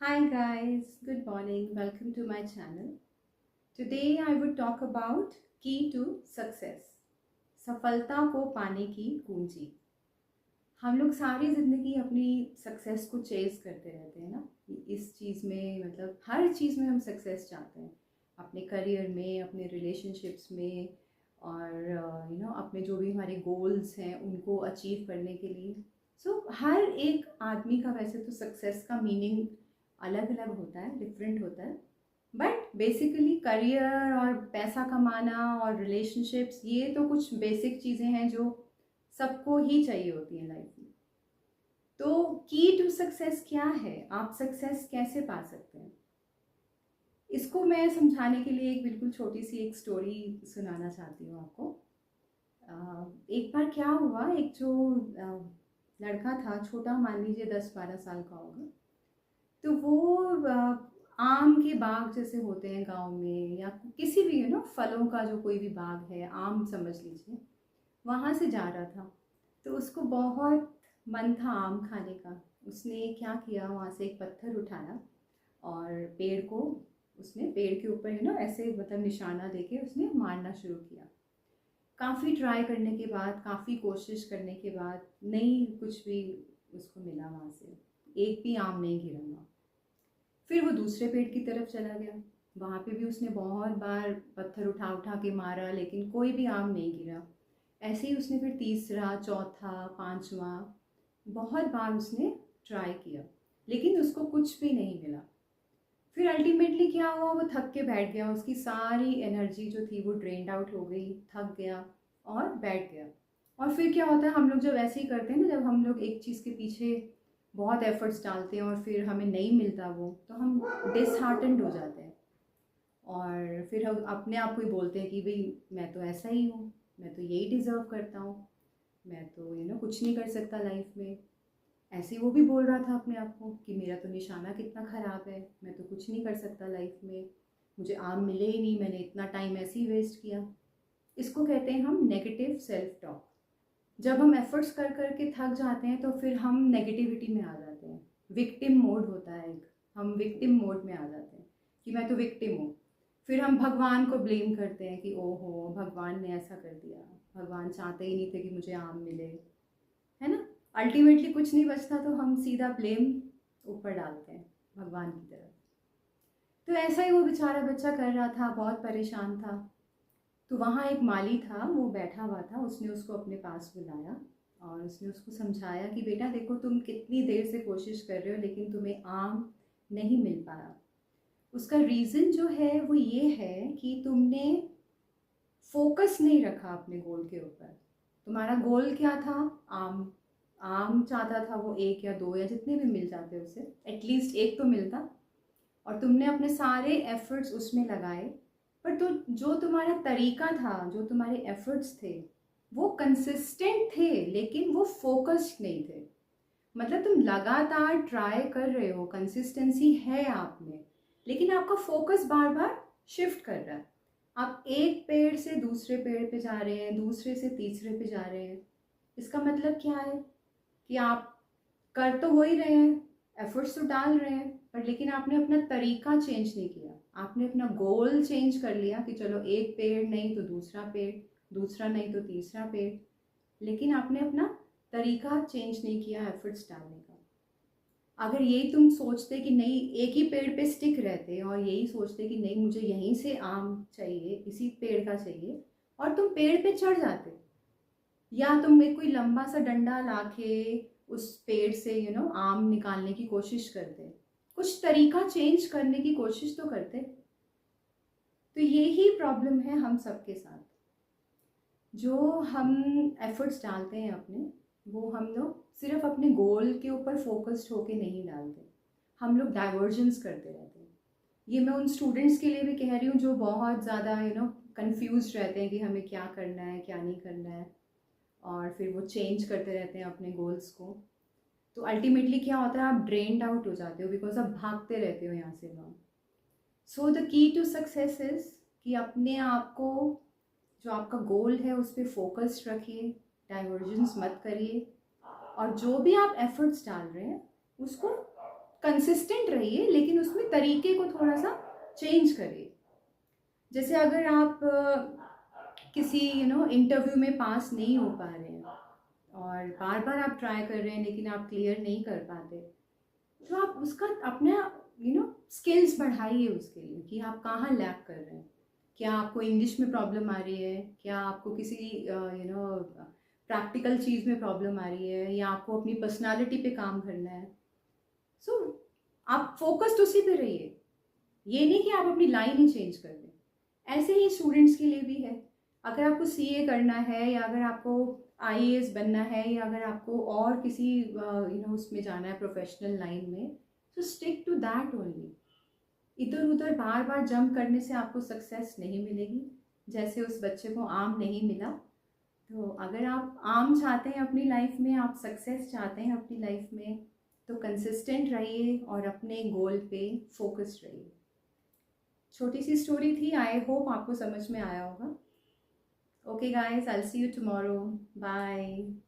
Hi guys, good morning. Welcome to my channel. Today I would talk about key to success. सफलता को पाने की कुंजी। हम लोग सारी ज़िंदगी अपनी सक्सेस को चेज़ करते रहते हैं ना। इस चीज़ में मतलब हर चीज़ में हम सक्सेस चाहते हैं, अपने करियर में, अपने रिलेशनशिप्स में और अपने जो भी हमारे गोल्स हैं उनको अचीव करने के लिए। हर एक आदमी का वैसे तो सक्सेस का मीनिंग अलग अलग होता है, डिफरेंट होता है, बट बेसिकली करियर और पैसा कमाना और रिलेशनशिप्स ये तो कुछ बेसिक चीज़ें हैं जो सबको ही चाहिए होती हैं लाइफ में। तो की टू सक्सेस क्या है, आप सक्सेस कैसे पा सकते हैं, इसको मैं समझाने के लिए एक बिल्कुल छोटी सी एक स्टोरी सुनाना चाहती हूँ आपको। एक बार क्या हुआ, एक जो लड़का था, छोटा, मान लीजिए 10-12 साल का होगा। तो वो आम के बाग जैसे होते हैं गांव में, या किसी भी फलों का जो कोई भी बाग है, आम समझ लीजिए, वहाँ से जा रहा था। तो उसको बहुत मन था आम खाने का। उसने क्या किया, वहाँ से एक पत्थर उठाया और पेड़ को, उसने पेड़ के ऊपर ऐसे मतलब निशाना देके उसने मारना शुरू किया। काफ़ी ट्राई करने के बाद, काफ़ी कोशिश करने के बाद नहीं कुछ भी उसको मिला, वहाँ से एक भी आम नहीं गिरा वहाँ। फिर वो दूसरे पेड़ की तरफ चला गया। वहाँ पे भी उसने बहुत बार पत्थर उठा उठा के मारा, लेकिन कोई भी आम नहीं गिरा। ऐसे ही उसने फिर तीसरा, चौथा, पांचवा, बहुत बार उसने ट्राई किया, लेकिन उसको कुछ भी नहीं मिला। फिर अल्टीमेटली क्या हुआ, वो थक के बैठ गया। उसकी सारी एनर्जी जो थी वो ड्रेन्ड आउट हो गई, थक गया और बैठ गया। और फिर क्या होता है, हम लोग जब ऐसे ही करते हैं ना, जब हम लोग एक चीज़ के पीछे बहुत एफर्ट्स डालते हैं और फिर हमें नहीं मिलता वो, तो हम डिसहार्टेंड हो जाते हैं और फिर हम अपने आप को ही बोलते हैं कि भाई मैं तो ऐसा ही हूँ, मैं तो यही डिज़र्व करता हूँ, मैं तो कुछ नहीं कर सकता लाइफ में। ऐसे ही वो भी बोल रहा था अपने आप को कि मेरा तो निशाना कितना ख़राब है, मैं तो कुछ नहीं कर सकता लाइफ में, मुझे आम मिले ही नहीं, मैंने इतना टाइम ऐसे ही वेस्ट किया। इसको कहते हैं हम नेगेटिव सेल्फ टॉक। जब हम एफर्ट्स कर कर के थक जाते हैं तो फिर हम नेगेटिविटी में आ जाते हैं। विक्टिम मोड होता है एक, हम विक्टिम मोड में आ जाते हैं कि मैं तो विक्टिम हूँ। फिर हम भगवान को ब्लेम करते हैं कि ओहो भगवान ने ऐसा कर दिया, भगवान चाहते ही नहीं थे कि मुझे आम मिले, है ना। अल्टीमेटली कुछ नहीं बचता तो हम सीधा ब्लेम ऊपर डालते हैं, भगवान की तरफ। तो ऐसा ही वो बेचारा बच्चा कर रहा था, बहुत परेशान था। तो वहाँ एक माली था, वो बैठा हुआ था। उसने उसको अपने पास बुलाया और उसने उसको समझाया कि बेटा देखो, तुम कितनी देर से कोशिश कर रहे हो लेकिन तुम्हें आम नहीं मिल पाया। उसका रीज़न जो है वो ये है कि तुमने फोकस नहीं रखा अपने गोल के ऊपर। तुम्हारा गोल क्या था? आम। आम चाहता था वो, एक या दो या जितने भी मिल जाते उसे, एटलीस्ट एक तो मिलता। और तुमने अपने सारे एफर्ट्स उसमें लगाए, पर तो जो तुम्हारा तरीका था, जो तुम्हारे एफर्ट्स थे वो कंसिस्टेंट थे, लेकिन वो फोकस्ड नहीं थे। मतलब तुम लगातार ट्राई कर रहे हो, कंसिस्टेंसी है आप में, लेकिन आपका फोकस बार बार शिफ्ट कर रहा है। आप एक पेड़ से दूसरे पेड़ पे जा रहे हैं, दूसरे से तीसरे पे जा रहे हैं। इसका मतलब क्या है कि आप कर तो हो ही रहे हैं, एफर्ट्स तो डाल रहे हैं, पर लेकिन आपने अपना तरीका चेंज नहीं किया। आपने अपना गोल चेंज कर लिया कि चलो एक पेड़ नहीं तो दूसरा पेड़, दूसरा नहीं तो तीसरा पेड़, लेकिन आपने अपना तरीका चेंज नहीं किया एफर्ट्स डालने का। अगर यही तुम सोचते कि नहीं, एक ही पेड़ पे स्टिक रहते और यही सोचते कि नहीं मुझे यहीं से आम चाहिए, इसी पेड़ का चाहिए, और तुम पेड़ पे चढ़ जाते, या तुम एक कोई लंबा सा डंडा लाके उस पेड़ से आम निकालने की कोशिश करते, कुछ तरीका चेंज करने की कोशिश तो करते। तो यही प्रॉब्लम है हम सबके साथ। जो हम एफर्ट्स डालते हैं अपने, वो हम लोग सिर्फ अपने गोल के ऊपर फोकस्ड होके नहीं डालते, हम लोग डाइवर्जन्स करते रहते हैं। ये मैं उन स्टूडेंट्स के लिए भी कह रही हूँ जो बहुत ज़्यादा कंफ्यूज रहते हैं कि हमें क्या करना है क्या नहीं करना है, और फिर वो चेंज करते रहते हैं अपने गोल्स को। तो अल्टीमेटली क्या होता है, आप ड्रेन्ड आउट हो जाते हो बिकॉज आप भागते रहते हो यहाँ से वहाँ। So the key to success is कि अपने आप को, जो आपका गोल है उस पर फोकस्ड रखिए, डाइवर्जेंस मत करिए, और जो भी आप एफर्ट्स डाल रहे हैं उसको कंसिस्टेंट रहिए, लेकिन उसमें तरीके को थोड़ा सा चेंज करिए। जैसे अगर आप किसी इंटरव्यू में पास नहीं हो पा रहे हैं और बार बार आप ट्राई कर रहे हैं लेकिन आप क्लियर नहीं कर पाते, तो आप उसका अपना स्किल्स बढ़ाइए उसके लिए कि आप कहाँ लैक कर रहे हैं। क्या आपको इंग्लिश में प्रॉब्लम आ रही है, क्या आपको किसी प्रैक्टिकल चीज़ में प्रॉब्लम आ रही है, या आपको अपनी पर्सनालिटी पे काम करना है। सो आप फोकस्ड उसी पे रहिए, ये नहीं कि आप अपनी लाइन ही चेंज कर दें। ऐसे ही स्टूडेंट्स के लिए भी है। अगर आपको सीए करना है, या अगर आपको आईएएस बनना है, या अगर आपको और किसी उसमें जाना है प्रोफेशनल लाइन में, तो स्टिक टू दैट ओनली। इधर उधर बार बार जंप करने से आपको सक्सेस नहीं मिलेगी, जैसे उस बच्चे को आम नहीं मिला। तो अगर आप आम चाहते हैं अपनी लाइफ में, आप सक्सेस चाहते हैं अपनी लाइफ में, तो कंसिस्टेंट रहिए और अपने गोल पे फोकस्ड रहिए। छोटी सी स्टोरी थी, आई होप आपको समझ में आया होगा। Okay guys, I will see you tomorrow, bye.